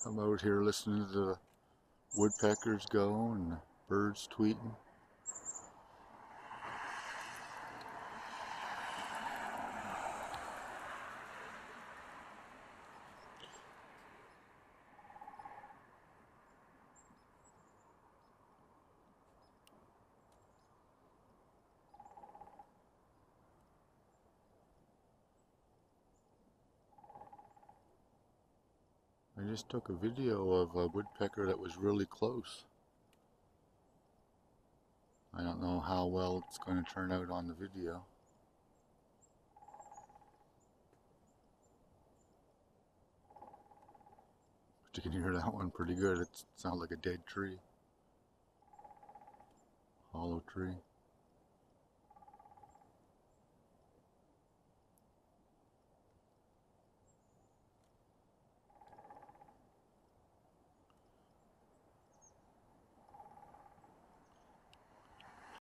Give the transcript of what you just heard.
I'm out here listening to the woodpeckers go and the birds tweeting. I just took a video of a woodpecker that was really close. I don't know how well it's going to turn out on the video. But you can hear that one pretty good. It sounds like a dead tree. Hollow tree.